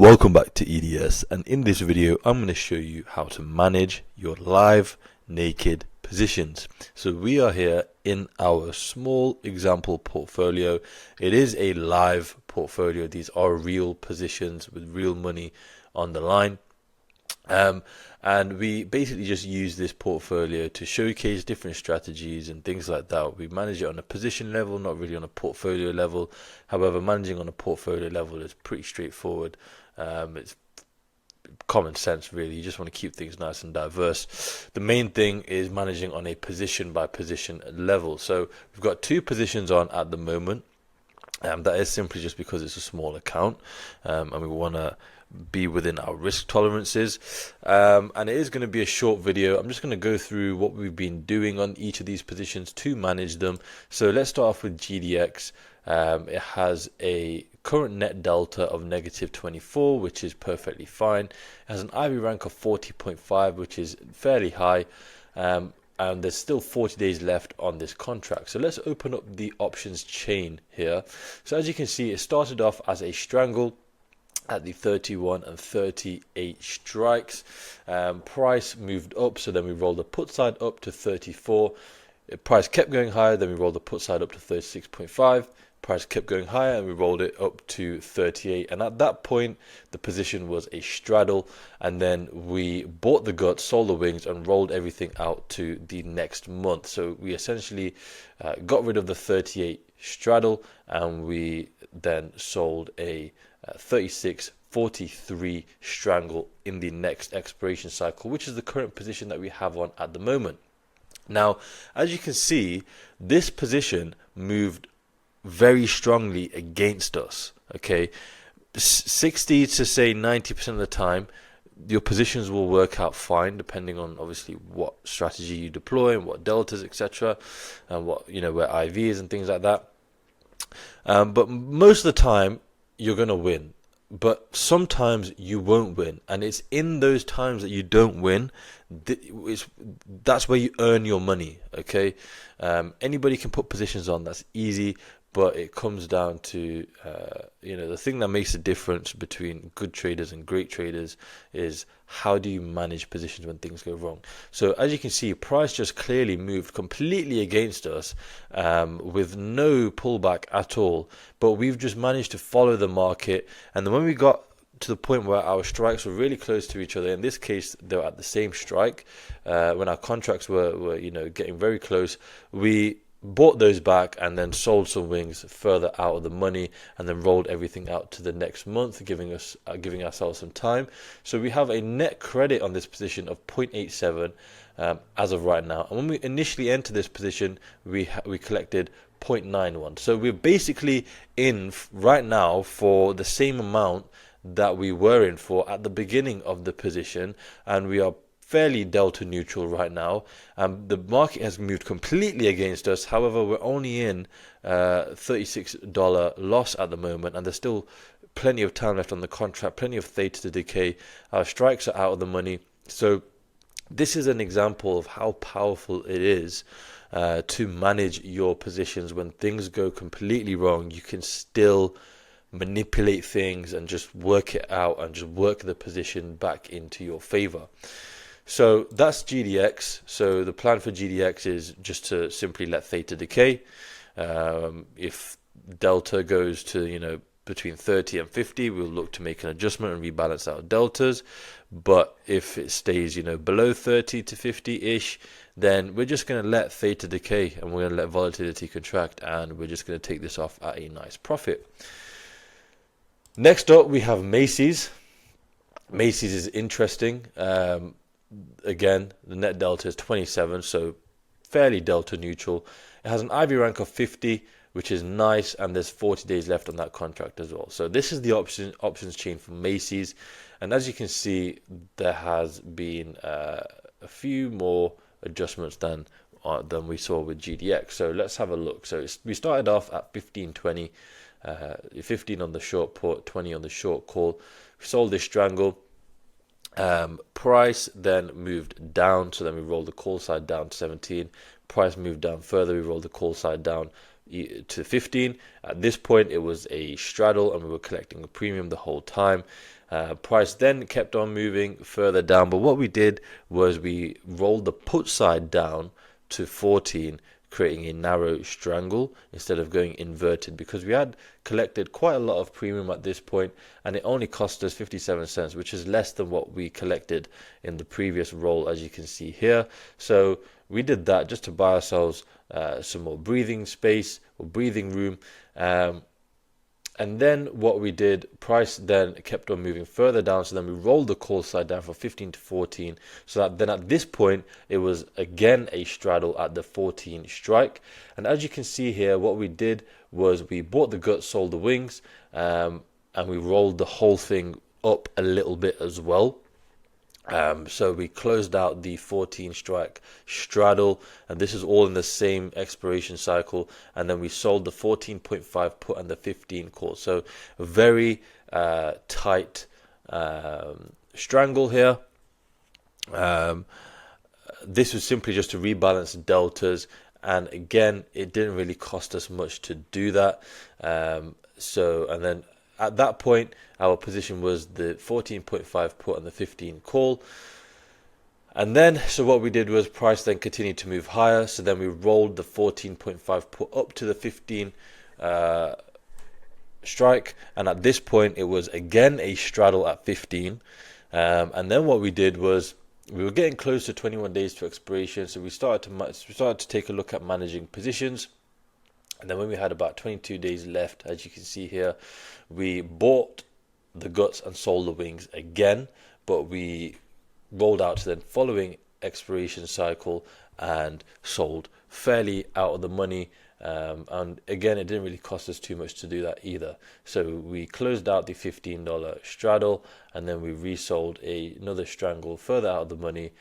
Welcome back to EDS, and in this video I'm going to show you how to manage your live naked positions. So we are here in our small example portfolio. It is a live portfolio. These are real positions with real money on the line. And we basically just use this portfolio to showcase different strategies and things like that. We manage it on a position level, not really on a portfolio level. However, managing on a portfolio level is pretty straightforward. It's common sense, really. You just want to keep things nice and diverse. The main thing is managing on a position by position level. So we've got two positions on at the moment. That is simply just because it's a small account, and we want to be within our risk tolerances, and it is going to be a short video. I'm just going to go through what we've been doing on each of these positions to manage them. So let's start off with GDX. It has a current net delta of -24, which is perfectly fine. It has an IV rank of 40.5, which is fairly high, and there's still 40 days left on this contract. So let's open up the options chain here. So as you can see, it started off as a strangle at the 31 and 38 strikes. Price moved up, so then we rolled the put side up to 34. Price kept going higher, then we rolled the put side up to 36.5. Price kept going higher and we rolled it up to 38, and at that point the position was a straddle, and then we bought the guts, sold the wings, and rolled everything out to the next month. So we essentially got rid of the 38 straddle, and we then sold a 36.43 strangle in the next expiration cycle, which is the current position that we have on at the moment. Now, as you can see, this position moved very strongly against us. Okay, 60 to say 90% of the time your positions will work out fine, depending on obviously what strategy you deploy and what deltas, etc., and what, where IV is and things like that. But most of the time you're going to win, but sometimes you won't win, and it's in those times that you don't win, that's where you earn your money. Okay, anybody can put positions on, that's easy, but it comes down to the thing that makes a difference between good traders and great traders is how do you manage positions when things go wrong. So as you can see, price just clearly moved completely against us, with no pullback at all, but we've just managed to follow the market. And then when we got to the point where our strikes were really close to each other, in this case they were at the same strike, when our contracts were getting very close, we bought those back and then sold some wings further out of the money, and then rolled everything out to the next month, giving ourselves some time. So we have a net credit on this position of 0.87 as of right now, and when we initially entered this position we collected 0.91. So we're basically in right now for the same amount that we were in for at the beginning of the position, and we are fairly delta neutral right now. The market has moved completely against us. However, we're only in $36 loss at the moment, and there's still plenty of time left on the contract, plenty of theta to decay. Our strikes are out of the money. So this is an example of how powerful it is to manage your positions. When things go completely wrong, you can still manipulate things and just work it out and just work the position back into your favor. So that's GDX. So the plan for GDX is just to simply let theta decay. If delta goes to between 30 and 50, we'll look to make an adjustment and rebalance our deltas. But if it stays below 30 to 50-ish, then we're just going to let theta decay, and we're going to let volatility contract, and we're just going to take this off at a nice profit. Next up we have Macy's. Macy's is interesting. Again, the net delta is 27, so fairly delta neutral. It has an IV rank of 50, which is nice, and there's 40 days left on that contract as well. So this is the options chain for Macy's, and as you can see, there has been a few more adjustments than we saw with GDX. So let's have a look. So we started off at 15.20, 15 on the short put, 20 on the short call. We sold this strangle. Price then moved down, so then we rolled the call side down to 17. Price moved down further, we rolled the call side down to 15. At this point it was a straddle, and we were collecting a premium the whole time. Price then kept on moving further down, but what we did was we rolled the put side down to 14, creating a narrow strangle instead of going inverted, because we had collected quite a lot of premium at this point and it only cost us 57 cents, which is less than what we collected in the previous roll, as you can see here. So we did that just to buy ourselves some more breathing space or breathing room. And then what we did, price then kept on moving further down, so then we rolled the call side down from 15 to 14, so that then at this point it was again a straddle at the 14 strike. And as you can see here, what we did was we bought the guts, sold the wings, and we rolled the whole thing up a little bit as well. So we closed out the 14 strike straddle, and this is all in the same expiration cycle, and then we sold the 14.5 put and the 15 call. So a very tight strangle here. This was simply just to rebalance deltas, and again it didn't really cost us much to do that. And then at that point, our position was the 14.5 put and the 15 call. And then, so what we did was price then continued to move higher. So then we rolled the 14.5 put up to the 15 strike. And at this point, it was again a straddle at 15. And then what we did was we were getting close to 21 days to expiration. So we started to take a look at managing positions. And then when we had about 22 days left, as you can see here, we bought the guts and sold the wings again, but we rolled out to the following expiration cycle and sold fairly out of the money. And again, it didn't really cost us too much to do that either. So we closed out the $15 straddle, and then we resold another strangle further out of the money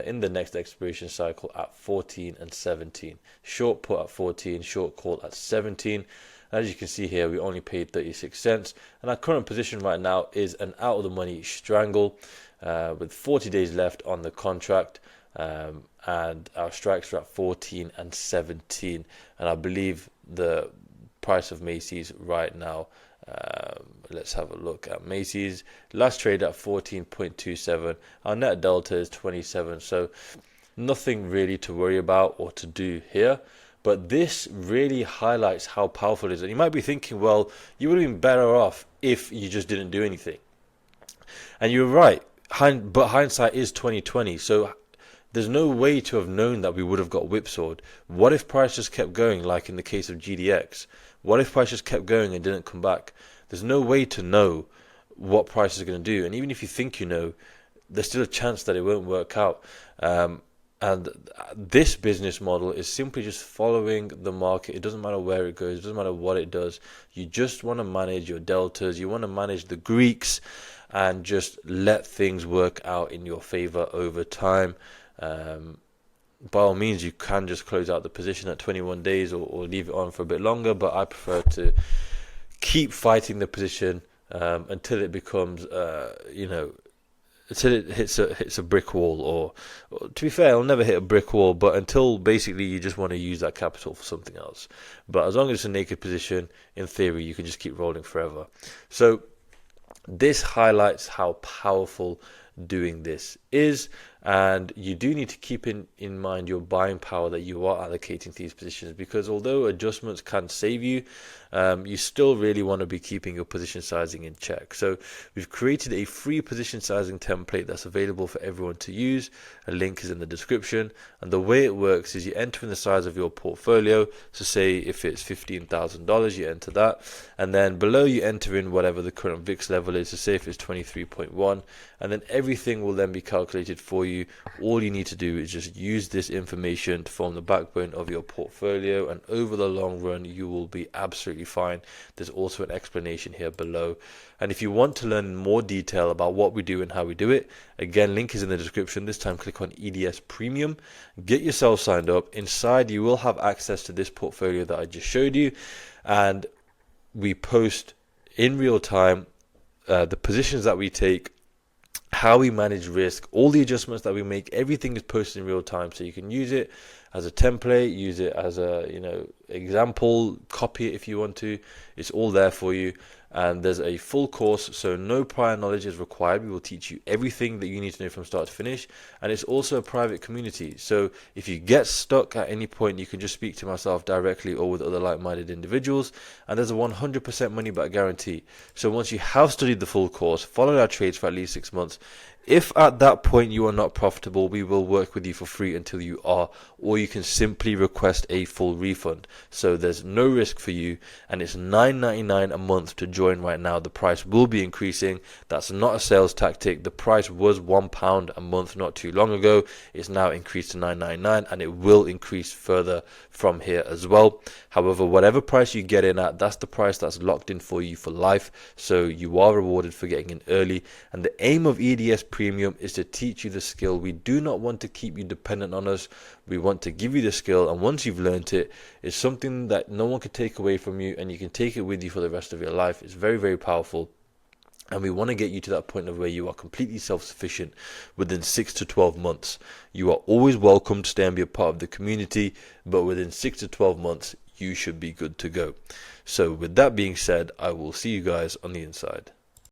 in the next expiration cycle at 14 and 17. Short put at 14, short call at 17. As you can see here, we only paid 36 cents, and our current position right now is an out of the money strangle with 40 days left on the contract, and our strikes are at 14 and 17. And I believe the price of Macy's right now, let's have a look at Macy's. Last trade at 14.27. Our net delta is 27, so nothing really to worry about or to do here. But this really highlights how powerful it is. And you might be thinking, well, you would have been better off if you just didn't do anything. And you're right, but hindsight is 2020. So there's no way to have known that we would have got whipsawed. What if price just kept going, like in the case of GDX? What if price just kept going and didn't come back? There's no way to know what price is going to do. And even if you think you know, there's still a chance that it won't work out. And this business model is simply just following the market. It doesn't matter where it goes. It doesn't matter what it does. You just want to manage your deltas. You want to manage the Greeks and just let things work out in your favor over time. By all means, you can just close out the position at 21 days or leave it on for a bit longer. But I prefer to keep fighting the position until it becomes, until it hits a brick wall, or to be fair, it'll never hit a brick wall, but until basically you just want to use that capital for something else. But as long as it's a naked position, in theory, you can just keep rolling forever. So this highlights how powerful doing this is, and you do need to keep in mind your buying power that you are allocating to these positions, because although adjustments can save you, you still really want to be keeping your position sizing in check. So we've created a free position sizing template that's available for everyone to use. A link is in the description, and the way it works is you enter in the size of your portfolio. So say if it's $15,000, you enter that, and then below you enter in whatever the current VIX level is. So say if it's 23.1, and then everything will then be calculated for you. All you need to do is just use this information to form the backbone of your portfolio, and over the long run you will be absolutely fine. There's also an explanation here below, and if you want to learn more detail about what we do and how we do it, again, link is in the description. This time click on EDS Premium, get yourself signed up. Inside you will have access to this portfolio that I just showed you, and we post in real time the positions that we take, how we manage risk, all the adjustments that we make. Everything is posted in real time, so you can use it as a template, use it as a example, copy it if you want to. It's all there for you. and there's a full course, so no prior knowledge is required. We will teach you everything that you need to know from start to finish, and it's also a private community. So if you get stuck at any point, you can just speak to myself directly or with other like-minded individuals, and there's a 100% money back guarantee. So once you have studied the full course, followed our trades for at least 6 months, if at that point you are not profitable, we will work with you for free until you are, or you can simply request a full refund. So there's no risk for you, and it's $9.99 a month to join right now. The price will be increasing. That's not a sales tactic. The price was £1 a month not too long ago. It's now increased to $9.99, and it will increase further from here as well. However, whatever price you get in at, that's the price that's locked in for you for life. So you are rewarded for getting in early, and the aim of EDS Premium is to teach you the skill. We do not want to keep you dependent on us. We want to give you the skill, and once you've learned it, it's something that no one can take away from you, and you can take it with you for the rest of your life. It's very, very powerful. And we want to get you to that point of where you are completely self-sufficient within 6 to 12 months. You are always welcome to stay and be a part of the community, but within 6 to 12 months, you should be good to go. So with that being said, I will see you guys on the inside.